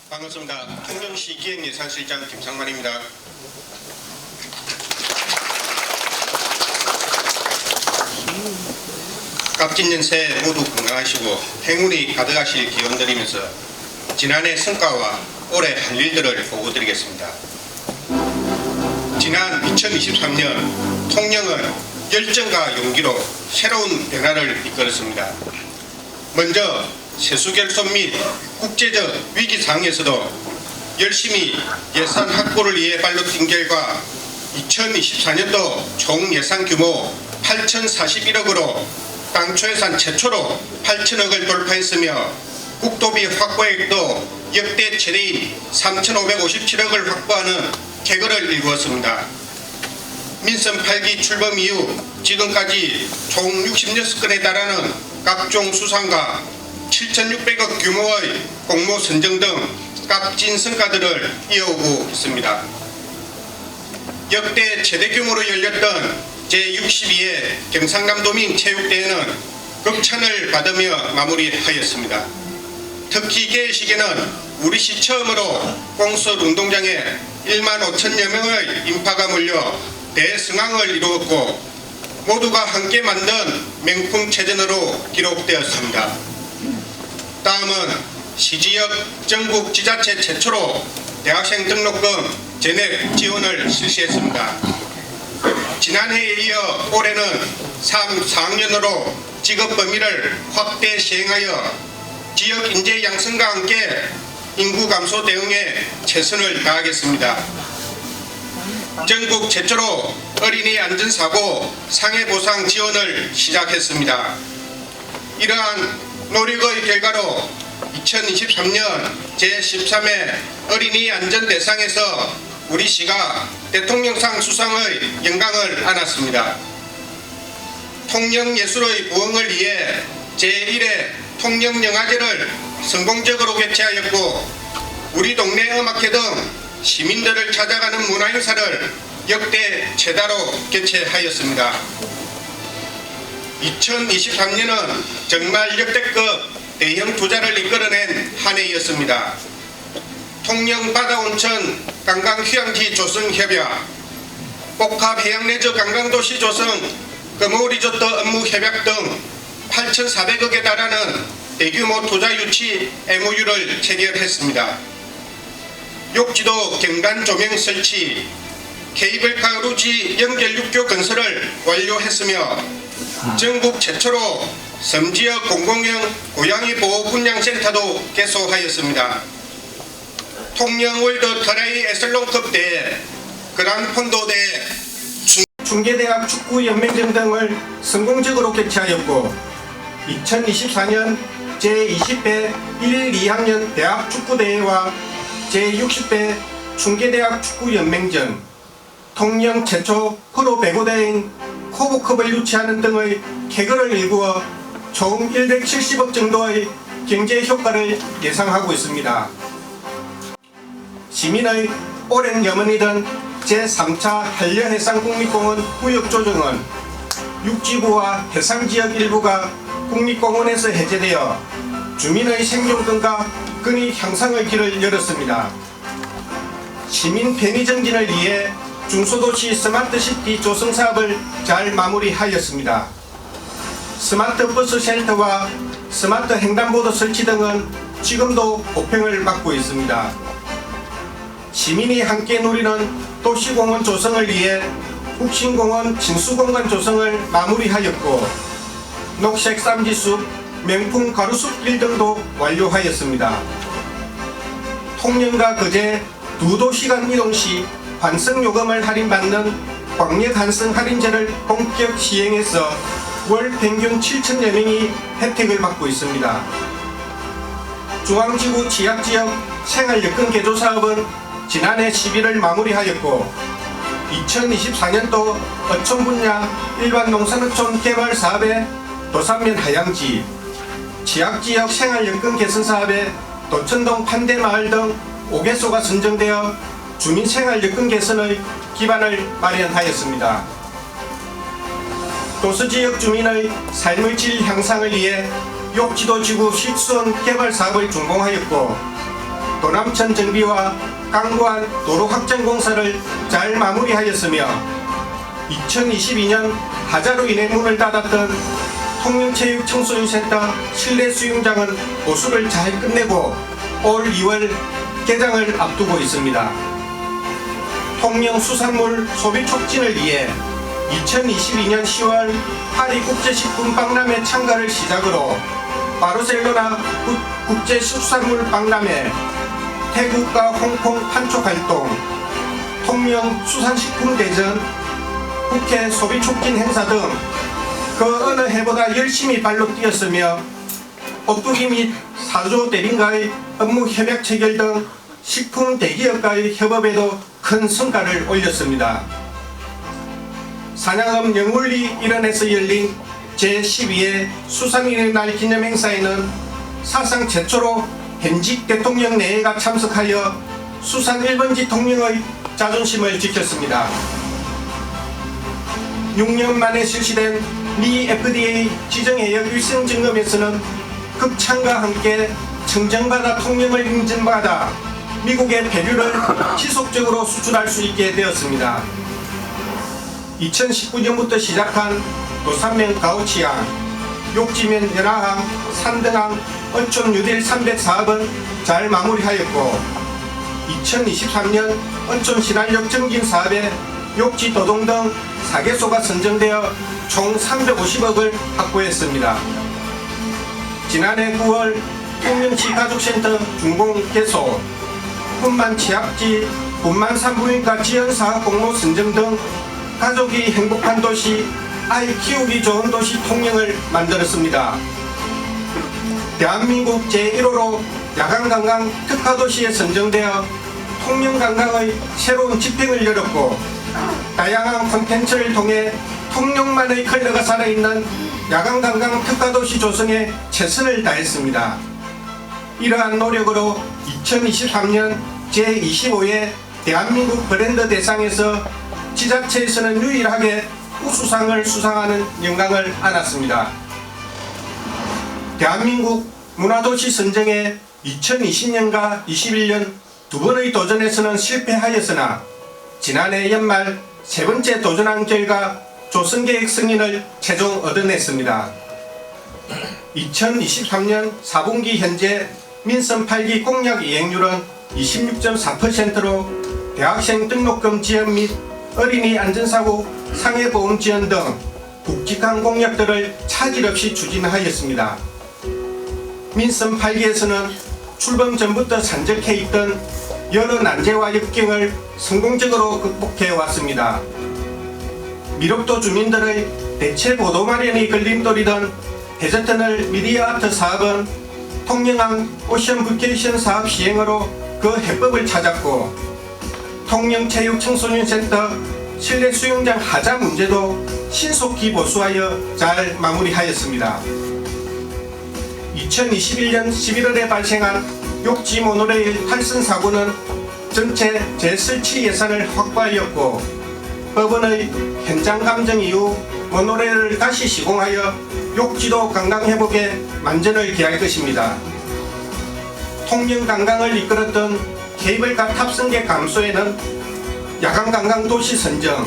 반갑습니다. 통영시 기획예산실장 김상만입니다. 값짓는 새해 모두 건강하시고 행운이 가득하실 기원 드리면서 지난해 성과와 올해 할 일들을 보고드리겠습니다. 지난 2023년 통영은 열정과 용기로 새로운 변화를 이끌었습니다. 먼저 세수 결손 및 국제적 위기 상황에서도 열심히 예산 확보를 위해 발로 뛴 결과 2024년도 총 예산 규모 8,041억으로 당초 예산 최초로 8,000억을 돌파했으며 국도비 확보액도 역대 최대인 3,557억을 확보하는 쾌거를 이루었습니다. 민선 8기 출범 이후 지금까지 총 66건에 달하는 각종 수상과 7,600억 규모의 공모 선정 등 값진 성과들을 이어오고 있습니다. 역대 최대 규모로 열렸던 제62회 경상남도민 체육대회는 극찬을 받으며 마무리하였습니다. 특히 개회식에는 우리시 처음으로 공설 운동장에 1만 5천여 명의 인파가 몰려 대승항을 이루었고 모두가 함께 만든 명풍체전으로 기록되었습니다. 다음은 시지역 전국 지자체 최초로 대학생 등록금 전액 지원을 실시했습니다. 지난해에 이어 올해는 3, 4학년으로 직업 범위를 확대 시행하여 지역 인재 양성과 함께 인구 감소 대응에 최선을 다하겠습니다. 전국 최초로 어린이 안전사고 상해보상 지원을 시작했습니다. 이러한 노력의 결과로 2023년 제13회 어린이 안전대상에서 우리 시가 대통령상 수상의 영광을 안았습니다. 통영예술의 부흥을 위해 제1회 통영영화제를 성공적으로 개최하였고 우리 동네 음악회 등 시민들을 찾아가는 문화행사를 역대 최다로 개최하였습니다. 2023년은 정말 역대급 대형 투자를 이끌어낸 한 해였습니다. 통영 바다온천 관광휴양지 조성협약, 복합해양레저 관광도시 조성, 금호리조트 업무 협약 등 8,400억에 달하는 대규모 투자 유치 MOU를 체결했습니다. 욕지도 경관 조명 설치, 케이블카 루지 연결 육교 건설을 완료했으며 전국 최초로 섬지역 공공형 고양이 보호 분양센터도 개소하였습니다. 통영월드 트라이 에슬론컵 대회, 그랑폰도 대회, 중계대학 축구연맹전 등을 성공적으로 개최하였고 2024년 제20회 1, 2학년 대학 축구대회와 제60회 중계대학 축구연맹전, 통영 최초 프로 배구대회인 코보컵을 유치하는 등의 쾌거를 일구어 총 170억 정도의 경제 효과를 예상하고 있습니다. 시민의 오랜 염원이던 제3차 한려해상국립공원 구역조정은 육지부와 해상지역 일부가 국립공원에서 해제되어 주민의 생존권과 근위 향상의 길을 열었습니다. 시민 편의 정진을 위해 중소도시 스마트시티 조성 사업을 잘 마무리하였습니다. 스마트 버스 쉘터와 스마트 횡단보도 설치 등은 지금도 보평을 받고 있습니다. 시민이 함께 누리는 도시공원 조성을 위해 국신공원 진수공간 조성을 마무리하였고 녹색 쌈지숲, 명품 가루숲길 등도 완료하였습니다. 통영과 거제 두 도시간 이동 시 환승요금을 할인받는 광역 환승 할인제를 본격 시행해서 월 평균 7천여 명이 혜택을 받고 있습니다. 중앙지구 취약지역 생활여건 개조 사업은 지난해 11월 마무리하였고 2024년도 어촌 분야 일반 농산어촌 개발 사업에 도산면 하양지, 취약지역 생활여건 개선 사업에 도천동 판대마을 등 5개소가 선정되어 주민생활여건 개선의 기반을 마련하였습니다. 도서지역 주민의 삶의 질 향상을 위해 욕지도 지구 식수원 개발 사업을 준공하였고 도남천 정비와 강구한 도로 확장 공사를 잘 마무리하였으며 2022년 하자로 인해 문을 닫았던 통영체육청소년센터 실내 수영장은 보수를 잘 끝내고 올 2월 개장을 앞두고 있습니다. 통영 수산물 소비 촉진을 위해 2022년 10월 파리 국제식품 박람회 참가를 시작으로 바르셀로나 국제수산물 박람회, 태국과 홍콩 판촉 활동, 통영 수산식품대전, 국회 소비촉진 행사 등 그 어느 해보다 열심히 발로 뛰었으며 오뚜기 및 사조 대리인과의 업무 협약 체결 등 식품 대기업과의 협업에도 큰 성과를 올렸습니다. 산양읍 영울리 일원에서 열린 제12회 수산인의 날 기념 행사에는 사상 최초로 현직 대통령 내외가 참석하여 수산 1번지 통영의 자존심을 지켰습니다. 6년 만에 실시된 미 FDA 지정해역 위생 점검에서는 극찬과 함께 청정바다 통영을 인증받아 미국의 배류를 지속적으로 수출할 수 있게 되었습니다. 2019년부터 시작한 도산면 가오치항, 욕지면 연화항, 산등항, 언촌 뉴딜 300 사업은 잘 마무리하였고 2023년 언촌 신안역 정진 사업에 욕지 도동 등 4개소가 선정되어 총 350억을 확보했습니다. 지난해 9월 통영시 가족센터 준공 개소, 분만 취약지, 분만 산부인과 지원사업 공모 선정 등 가족이 행복한 도시, 아이 키우기 좋은 도시 통영을 만들었습니다. 대한민국 제1호로 야간관광 특화도시에 선정되어 통영관광의 새로운 지평을 열었고 다양한 콘텐츠를 통해 통영만의 컬러가 살아있는 야간관광 특화도시 조성에 최선을 다했습니다. 이러한 노력으로 2023년 제25회 대한민국 브랜드 대상에서 지자체에서는 유일하게 우수상을 수상하는 영광을 안았습니다. 대한민국 문화도시 선정에 2020년과 21년 두 번의 도전에서는 실패하였으나 지난해 연말 세 번째 도전한 결과 조성계획 승인을 최종 얻어냈습니다. 2023년 4분기 현재 민선 8기 공약 이행률은 26.4%로 대학생 등록금 지원 및 어린이 안전사고 상해보험 지원 등 굵직한 공약들을 차질 없이 추진하였습니다. 민선 8기에서는 출범 전부터 산적해 있던 여러 난제와 역경을 성공적으로 극복해 왔습니다. 미륵도 주민들의 대체 보도 마련이 걸림돌이던 해저터널 미디어 아트 사업은 통영항 오션 부케이션 사업 시행으로 그 해법을 찾았고 통영체육청소년센터 실내 수영장 하자 문제도 신속히 보수하여 잘 마무리하였습니다. 2021년 11월에 발생한 욕지 모노레일 탈선 사고는 전체 재설치 예산을 확보하였고 법원의 현장 감정 이후 모노레일을 다시 시공하여 욕지도 관광 회복에 만전을 기할 것입니다. 통영 관광을 이끌었던 케이블카 탑승객 감소에는 야간 관광 도시 선정,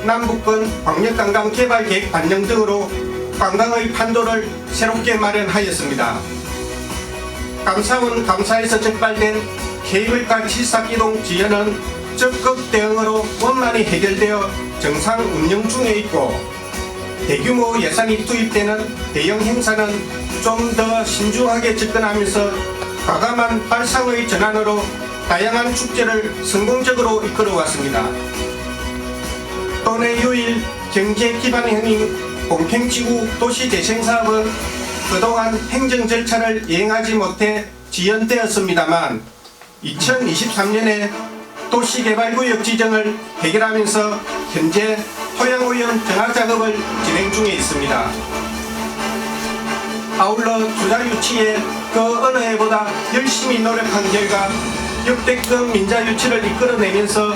남북권 광역관광 개발 계획 반영 등으로 관광의 판도를 새롭게 마련하였습니다. 감사원 감사에서 적발된 케이블카 질삭이동 지연은 적극 대응으로 원만히 해결되어 정상 운영 중에 있고 대규모 예산이 투입되는 대형 행사는 좀 더 신중하게 접근하면서 과감한 발상의 전환으로 다양한 축제를 성공적으로 이끌어왔습니다. 또내 유일 경제 기반형인 공평지구 도시재생사업은 그동안 행정 절차를 이행하지 못해 지연되었습니다만 2023년에 도시개발구역 지정을 해결하면서 현재 토양오염 정화 작업을 진행 중에 있습니다. 아울러 투자 유치에 그 어느 해보다 열심히 노력한 결과 역대급 민자 유치를 이끌어내면서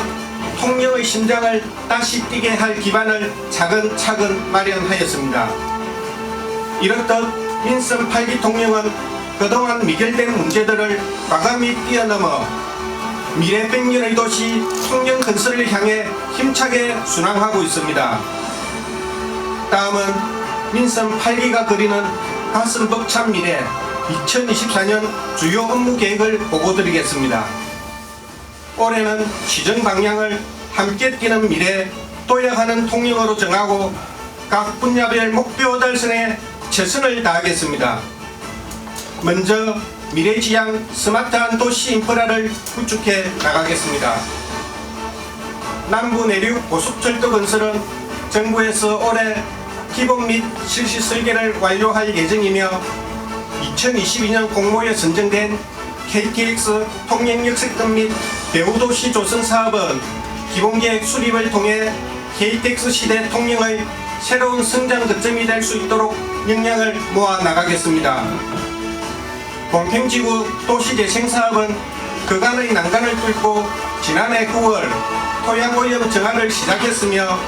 통영의 심장을 다시 뛰게 할 기반을 차근차근 마련하였습니다. 이렇듯 민선 8기 통영은 그동안 미결된 문제들을 과감히 뛰어넘어 미래 100년의 도시 통영 건설을 향해 힘차게 순항하고 있습니다. 다음은 민선 8기가 그리는 가슴 벅찬 미래 2024년 주요 업무 계획을 보고드리겠습니다. 올해는 시정 방향을 함께 뛰는 미래 도약하는 통영으로 정하고 각 분야별 목표 달성에 최선을 다하겠습니다. 먼저 미래지향 스마트한 도시 인프라를 구축해 나가겠습니다. 남부 내륙 고속철도 건설은 정부에서 올해 기본 및 실시 설계를 완료할 예정이며 2022년 공모에 선정된 KTX 통영역세권 및 배후도시 조성 사업은 기본계획 수립을 통해 KTX 시대 통영의 새로운 성장 거점이 될 수 있도록 역량을 모아 나가겠습니다. 공평지구 도시재생 사업은 그간의 난간을 뚫고 지난해 9월 토양오염 정화를 시작했으며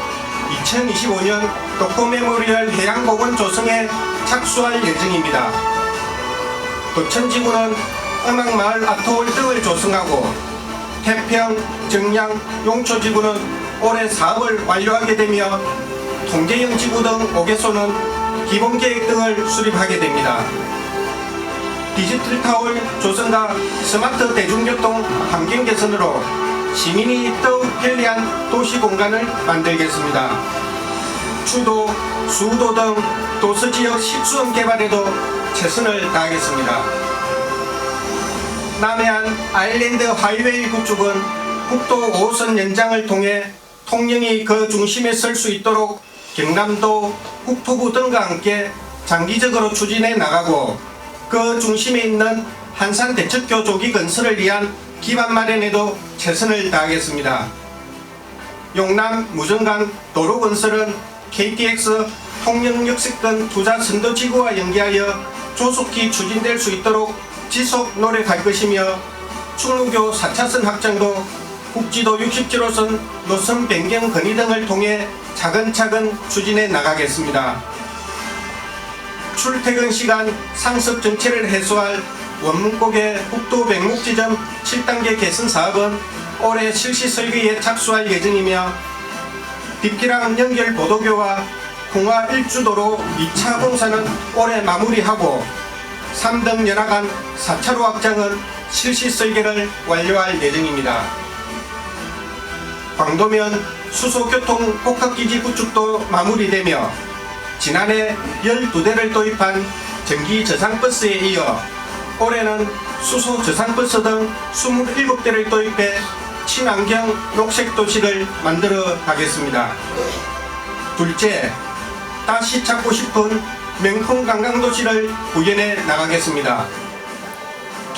2025년 도코메모리얼 해양공원 조성에 착수할 예정입니다. 도천지구는 음악마을 아트홀 등을 조성하고 태평, 정량, 용초지구는 올해 사업을 완료하게 되며 통제형 지구 등 5개소는 기본계획 등을 수립하게 됩니다. 디지털타월 조성과 스마트 대중교통 환경 개선으로 시민이 더욱 편리한 도시 공간을 만들겠습니다. 추도, 수도 등 도서지역 식수원 개발에도 최선을 다하겠습니다. 남해안 아일랜드 하이웨이 구축은 국도 5호선 연장을 통해 통영이 그 중심에 설 수 있도록 경남도, 국토부 등과 함께 장기적으로 추진해 나가고 그 중심에 있는 한산 대척교 조기 건설을 위한 기반 마련에도 최선을 다하겠습니다. 용남 무정간 도로 건설은 KTX 통영역세권 투자 선도지구와 연계하여 조속히 추진될 수 있도록 지속 노력할 것이며 충무교 4차선 확장도 국지도 60km선 노선 변경 건의 등을 통해 차근차근 추진해 나가겠습니다. 출퇴근 시간 상습 정체를 해소할 원문고개 국도 백목지점 7단계 개선 사업은 올해 실시 설계에 착수할 예정이며 뒷기랑 연결 보도교와 홍화 1주도로 2차 공사는 올해 마무리하고 3등 연화간 4차로 확장은 실시 설계를 완료할 예정입니다. 광도면 수소교통 복합기지 구축도 마무리되며 지난해 12대를 도입한 전기 저상버스에 이어 올해는 수소 저상버스 등 27대를 도입해 친환경 녹색 도시를 만들어 가겠습니다. 둘째, 다시 찾고 싶은 명품 관광도시를 구현해 나가겠습니다.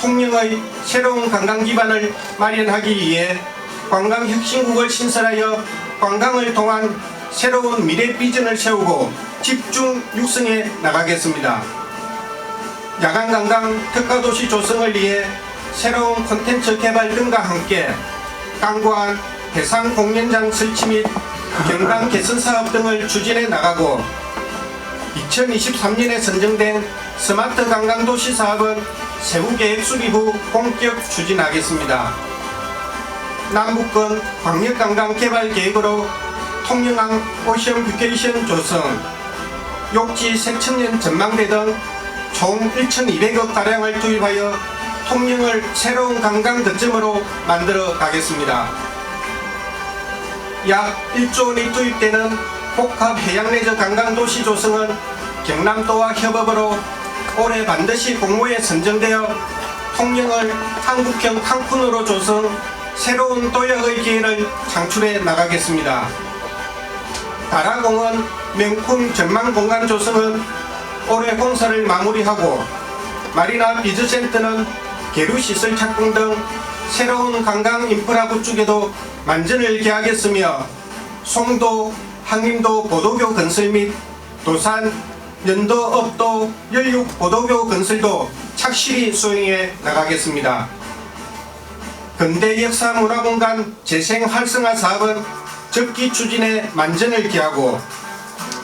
통영의 새로운 관광 기반을 마련하기 위해 관광혁신국을 신설하여 관광을 통한 새로운 미래 비전을 세우고 집중 육성해 나가겠습니다. 야간관광 특화도시 조성을 위해 새로운 콘텐츠 개발 등과 함께 강구한 해상 공연장 설치 및 경관 개선 사업 등을 추진해 나가고 2023년에 선정된 스마트 관광도시 사업은 세부계획 수립 후 본격 추진하겠습니다. 남북권 광역관광 개발 계획으로 통영항 오션 뷰케이션 조성, 욕지 새천년 전망대 등 총 1,200억 가량을 투입하여 통영을 새로운 관광 거점으로 만들어 가겠습니다. 약 1조 원이 투입되는 복합 해양레저 관광도시 조성은 경남도와 협업으로 올해 반드시 공모에 선정되어 통영을 한국형 칸쿤으로 조성, 새로운 도약의 기회를 창출해 나가겠습니다. 다라공원 명품 전망공간 조성은 올해 공사를 마무리하고 마리나 비즈센터는 계류시설 착공 등 새로운 관광 인프라 구축에도 만전을 기하겠으며 송도, 항림도 보도교 건설 및 도산, 연도, 업도, 연륙 보도교 건설도 착실히 수행해 나가겠습니다. 근대 역사 문화공간 재생 활성화 사업은 적기 추진에 만전을 기하고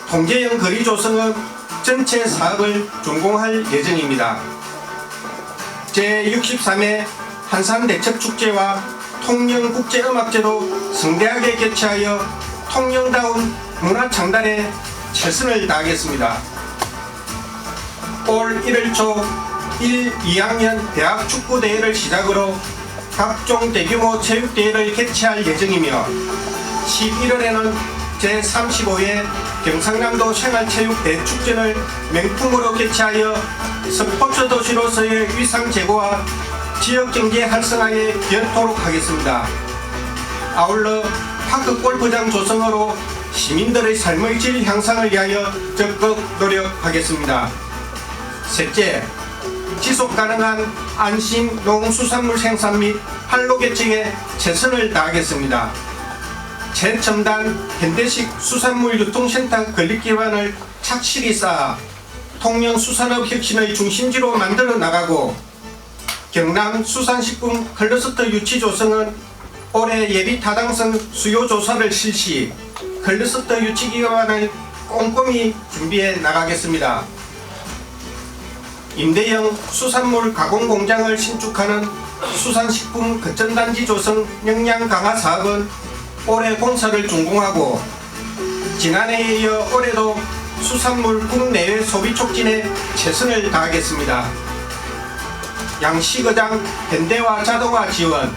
통제형 거리 조성은 전체 사업을 준공할 예정입니다. 제63회 한산대첩축제와 통영국제음악제도 성대하게 개최하여 통영다운 문화창달에 최선을 다하겠습니다. 올 1월 초 1, 2학년 대학 축구대회를 시작으로 각종 대규모 체육대회를 개최할 예정이며 11월에는 제35회 경상남도 생활체육대축제를 명품으로 개최하여 스포츠 도시로서의 위상 제고와 지역경제 활성화에 기여토록 하겠습니다. 아울러 파크 골프장 조성으로 시민들의 삶의 질 향상을 위하여 적극 노력하겠습니다. 셋째, 지속가능한 안심 농수산물 생산 및 판로 개척에 최선을 다하겠습니다. 최첨단 현대식 수산물 유통센터 건립기반을 착실히 쌓아 통영수산업 혁신의 중심지로 만들어 나가고, 경남 수산식품 클러스터 유치 조성은 올해 예비 타당성 수요 조사를 실시, 클러스터 유치 기반을 꼼꼼히 준비해 나가겠습니다. 임대형 수산물 가공 공장을 신축하는 수산식품 거점단지 조성 역량 강화 사업은 올해 공사를 준공하고, 지난해에 이어 올해도 수산물 국내외 소비 촉진에 최선을 다하겠습니다. 양식어장 현대화 자동화 지원,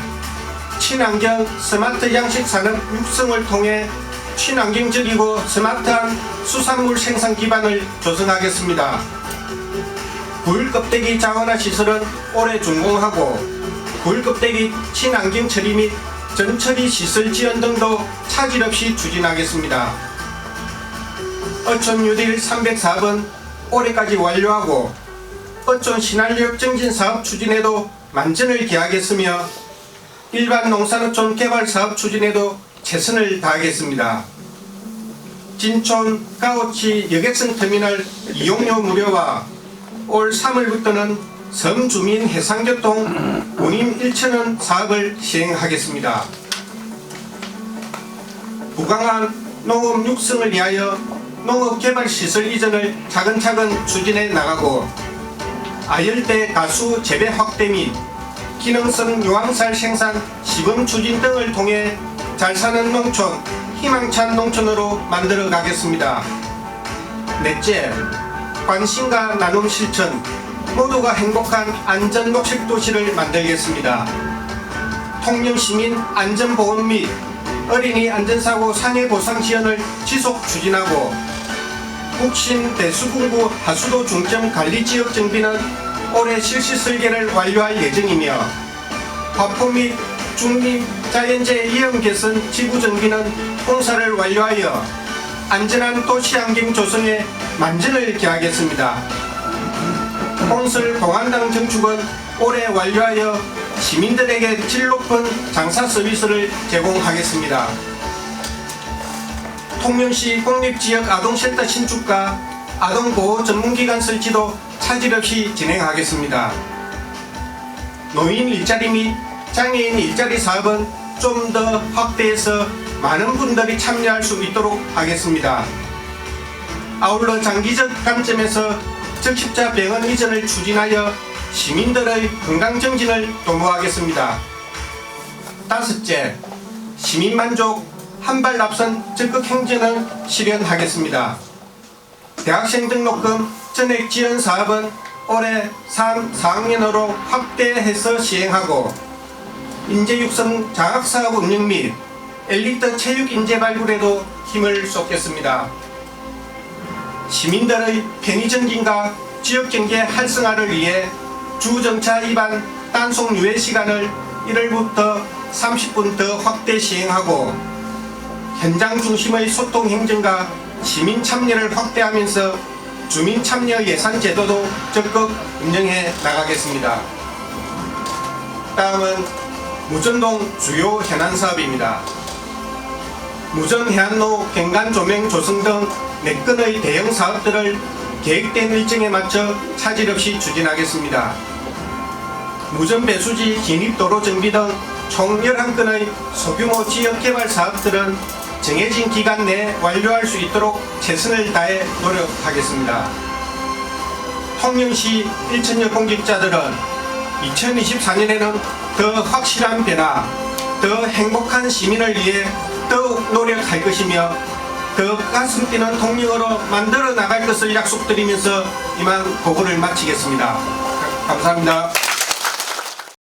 친환경 스마트 양식 산업 육성을 통해 친환경적이고 스마트한 수산물 생산 기반을 조성하겠습니다. 굴 껍데기 자원화 시설은 올해 준공하고, 굴 껍데기 친환경 처리 및 전처리 시설 지원 등도 차질 없이 추진하겠습니다. 어촌 뉴딜 304번 올해까지 완료하고, 어촌 신한력 증진 사업 추진에도 만전을 기하겠으며, 일반 농산어촌 개발 사업 추진에도 최선을 다하겠습니다. 진촌 가오치 여객선 터미널 이용료 무료와 올 3월부터는 섬주민 해상교통 운임 1,000원 사업을 시행하겠습니다. 부강한 농업 육성을 위하여 농업개발시설 이전을 차근차근 추진해 나가고, 아열대 가수 재배 확대 및 기능성 유황살 생산 시범 추진 등을 통해 잘 사는 농촌, 희망찬 농촌으로 만들어 가겠습니다. 넷째, 관심과 나눔 실천, 모두가 행복한 안전 녹색 도시를 만들겠습니다. 통영시민 안전보험 및 어린이 안전사고 상해 보상 지원을 지속 추진하고, 국신 대수군구 하수도 중점 관리 지역 정비는 올해 실시 설계를 완료할 예정이며, 화포 및 중립 자연재해 위험 개선 지구 정비는 공사를 완료하여 안전한 도시 환경 조성에 만전을 기하겠습니다. 홍설 공안당 정축은 올해 완료하여 시민들에게 질 높은 장사 서비스를 제공하겠습니다. 통영시 공립지역 아동센터 신축과 아동보호 전문기관 설치도 차질 없이 진행하겠습니다. 노인 일자리 및 장애인 일자리 사업은 좀 더 확대해서 많은 분들이 참여할 수 있도록 하겠습니다. 아울러 장기적 관점에서 적십자 병원 이전을 추진하여 시민들의 건강 정진을 도모하겠습니다. 다섯째, 시민만족 한발 앞선 적극 행정을 실현하겠습니다. 대학생 등록금 전액 지원 사업은 올해 3, 4학년으로 확대해서 시행하고, 인재 육성 장학사업 운영 및 엘리트 체육 인재 발굴에도 힘을 쏟겠습니다. 시민들의 편의 증진과 지역경제 활성화를 위해 주정차 위반 단속 유예 시간을 1월부터 30분 더 확대 시행하고, 현장 중심의 소통 행정과 시민 참여를 확대하면서 주민 참여 예산 제도도 적극 운영해 나가겠습니다. 다음은 무전동 주요 현안 사업입니다. 무전 해안로 경관 조명 조성 등 4건의 대형 사업들을 계획된 일정에 맞춰 차질 없이 추진하겠습니다. 무전 배수지 진입도로 정비 등 총 11건의 소규모 지역개발 사업들은 정해진 기간 내에 완료할 수 있도록 최선을 다해 노력하겠습니다. 통영시 1천여 공직자들은 2024년에는 더 확실한 변화, 더 행복한 시민을 위해 더욱 노력할 것이며 더 가슴 뛰는 통영으로 만들어 나갈 것을 약속드리면서 이만 보고를 마치겠습니다. 감사합니다.